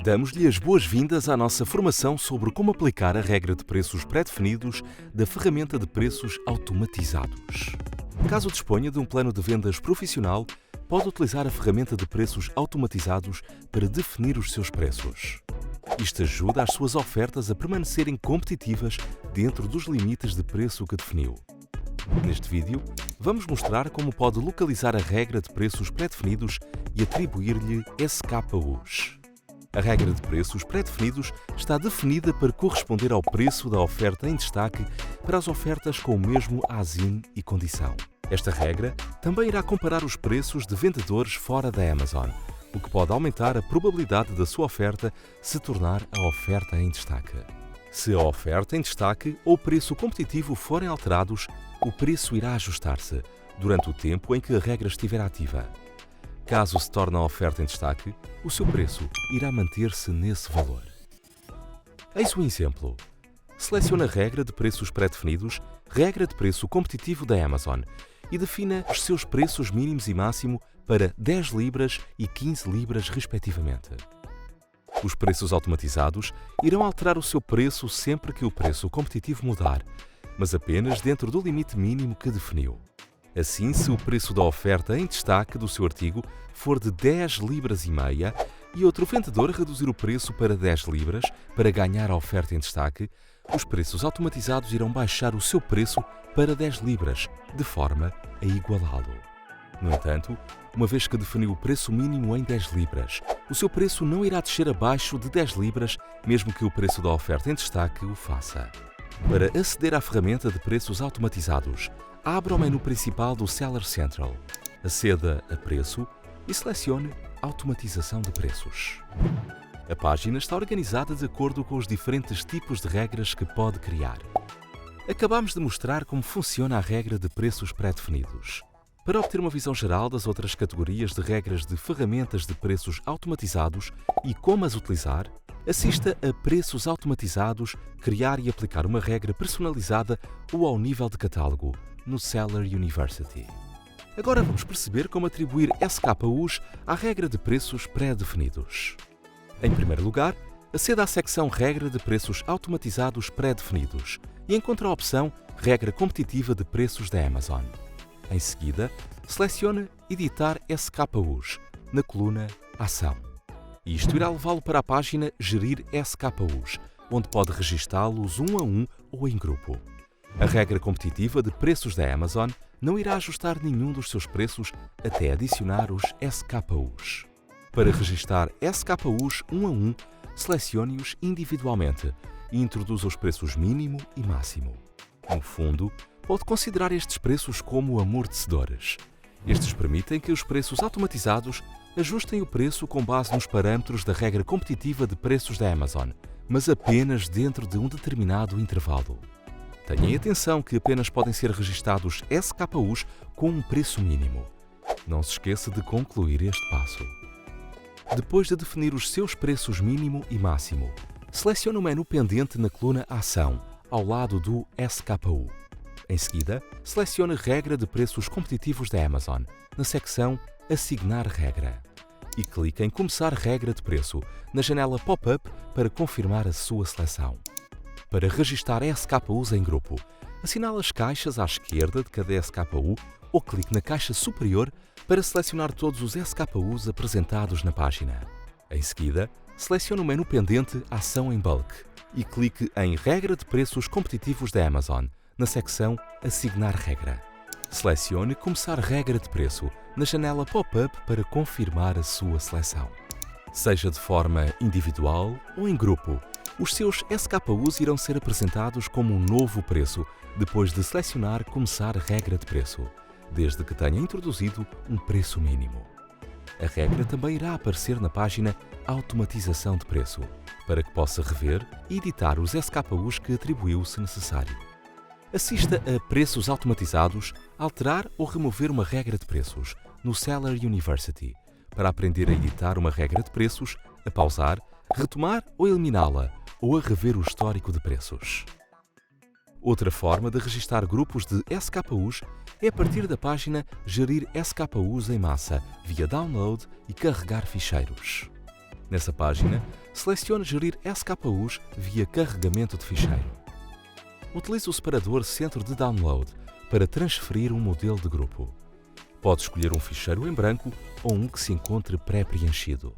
Damos-lhe as boas-vindas à nossa formação sobre como aplicar a regra de preços pré-definidos da ferramenta de preços automatizados. Caso disponha de um plano de vendas profissional, pode utilizar a ferramenta de preços automatizados para definir os seus preços. Isto ajuda as suas ofertas a permanecerem competitivas dentro dos limites de preço que definiu. Neste vídeo, vamos mostrar como pode localizar a regra de preços pré-definidos e atribuir-lhe SKUs. A regra de preços pré-definidos está definida para corresponder ao preço da oferta em destaque para as ofertas com o mesmo ASIN e condição. Esta regra também irá comparar os preços de vendedores fora da Amazon, o que pode aumentar a probabilidade da sua oferta se tornar a oferta em destaque. Se a oferta em destaque ou o preço competitivo forem alterados, o preço irá ajustar-se durante o tempo em que a regra estiver ativa. Caso se torne a oferta em destaque, o seu preço irá manter-se nesse valor. Eis um exemplo. Selecione a regra de preços pré-definidos, regra de preço competitivo da Amazon, e defina os seus preços mínimos e máximo para 10 libras e 15 libras, respectivamente. Os preços automatizados irão alterar o seu preço sempre que o preço competitivo mudar, mas apenas dentro do limite mínimo que definiu. Assim, se o preço da oferta em destaque do seu artigo for de 10 libras e meia e outro vendedor reduzir o preço para 10 libras para ganhar a oferta em destaque, os preços automatizados irão baixar o seu preço para 10 libras, de forma a igualá-lo. No entanto, uma vez que definiu o preço mínimo em 10 libras, o seu preço não irá descer abaixo de 10 libras, mesmo que o preço da oferta em destaque o faça. Para aceder à ferramenta de preços automatizados, abra o menu principal do Seller Central, aceda a Preço e selecione Automatização de Preços. A página está organizada de acordo com os diferentes tipos de regras que pode criar. Acabamos de mostrar como funciona a regra de preços pré-definidos. Para obter uma visão geral das outras categorias de regras de ferramentas de preços automatizados e como as utilizar, assista a Preços Automatizados, criar e aplicar uma regra personalizada ou ao nível de catálogo, no Seller University. Agora vamos perceber como atribuir SKUs à regra de preços pré-definidos. Em primeiro lugar, aceda à secção Regra de preços automatizados pré-definidos e encontre a opção Regra competitiva de preços da Amazon. Em seguida, selecione Editar SKUs na coluna Ação. Isto irá levá-lo para a página Gerir SKUs, onde pode registá-los um a um ou em grupo. A regra competitiva de preços da Amazon não irá ajustar nenhum dos seus preços até adicionar os SKUs. Para registar SKUs um a um, selecione-os individualmente e introduza os preços mínimo e máximo. No fundo, pode considerar estes preços como amortecedores. Estes permitem que os preços automatizados ajustem o preço com base nos parâmetros da regra competitiva de preços da Amazon, mas apenas dentro de um determinado intervalo. Tenham atenção que apenas podem ser registados SKUs com um preço mínimo. Não se esqueça de concluir este passo. Depois de definir os seus preços mínimo e máximo, selecione o menu pendente na coluna Ação, ao lado do SKU. Em seguida, selecione Regra de preços competitivos da Amazon, na secção Assignar regra. E clique em Começar regra de preço, na janela pop-up para confirmar a sua seleção. Para registar SKUs em grupo, assinale as caixas à esquerda de cada SKU ou clique na caixa superior para selecionar todos os SKUs apresentados na página. Em seguida, selecione o menu pendente Ação em Bulk e clique em Regra de preços competitivos da Amazon, na secção Assignar regra. Selecione Começar regra de preço na janela pop-up para confirmar a sua seleção. Seja de forma individual ou em grupo, os seus SKUs irão ser apresentados como um novo preço depois de selecionar Começar regra de preço, desde que tenha introduzido um preço mínimo. A regra também irá aparecer na página Automatização de preço, para que possa rever e editar os SKUs que atribuiu se necessário. Assista a Preços Automatizados, alterar ou remover uma regra de preços no Seller University, para aprender a editar uma regra de preços, a pausar, retomar ou eliminá-la, ou a rever o histórico de preços. Outra forma de registar grupos de SKUs é a partir da página Gerir SKUs em massa, via download e carregar ficheiros. Nessa página, selecione Gerir SKUs via carregamento de ficheiro. Utilize o separador Centro de Download para transferir um modelo de grupo. Pode escolher um ficheiro em branco ou um que se encontre pré-preenchido.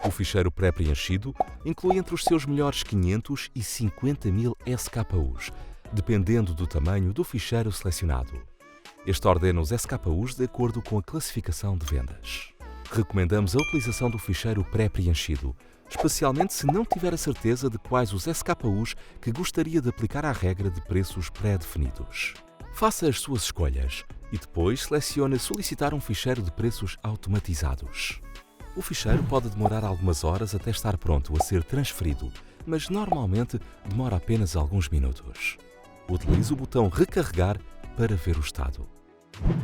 O ficheiro pré-preenchido inclui entre os seus melhores 500 e 50.000 SKUs, dependendo do tamanho do ficheiro selecionado. Este ordena os SKUs de acordo com a classificação de vendas. Recomendamos a utilização do ficheiro pré-preenchido, especialmente se não tiver a certeza de quais os SKUs que gostaria de aplicar à regra de preços pré-definidos. Faça as suas escolhas e depois selecione Solicitar um ficheiro de preços automatizados. O ficheiro pode demorar algumas horas até estar pronto a ser transferido, mas normalmente demora apenas alguns minutos. Utilize o botão Recarregar para ver o estado.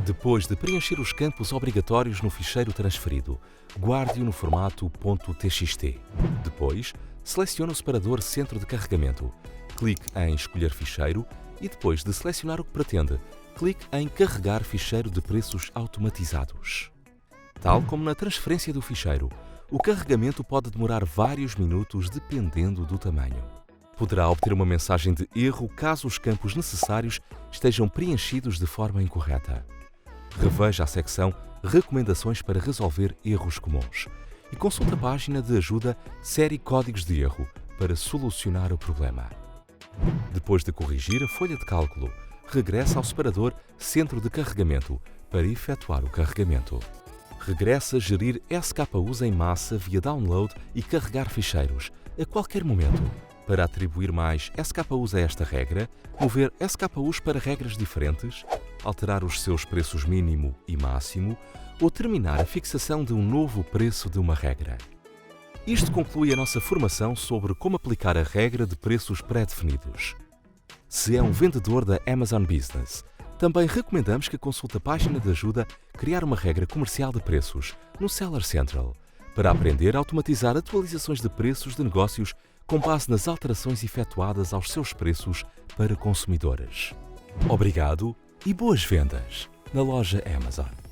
Depois de preencher os campos obrigatórios no ficheiro transferido, guarde-o no formato .txt. Depois, selecione o separador Centro de Carregamento, clique em Escolher ficheiro e depois de selecionar o que pretende, clique em Carregar ficheiro de preços automatizados. Tal como na transferência do ficheiro, o carregamento pode demorar vários minutos dependendo do tamanho. Poderá obter uma mensagem de erro caso os campos necessários estejam preenchidos de forma incorreta. Reveja a secção Recomendações para resolver erros comuns e consulte a página de ajuda Série Códigos de Erro para solucionar o problema. Depois de corrigir a folha de cálculo, regresse ao separador Centro de Carregamento para efetuar o carregamento. Regresse a gerir SKUs em massa via download e carregar ficheiros a qualquer momento. Para atribuir mais SKUs a esta regra, mover SKUs para regras diferentes, alterar os seus preços mínimo e máximo ou terminar a fixação de um novo preço de uma regra. Isto conclui a nossa formação sobre como aplicar a regra de preços pré-definidos. Se é um vendedor da Amazon Business, também recomendamos que consulte a página de ajuda Criar uma regra comercial de preços no Seller Central para aprender a automatizar atualizações de preços de negócios com base nas alterações efetuadas aos seus preços para consumidores. Obrigado e boas vendas na loja Amazon.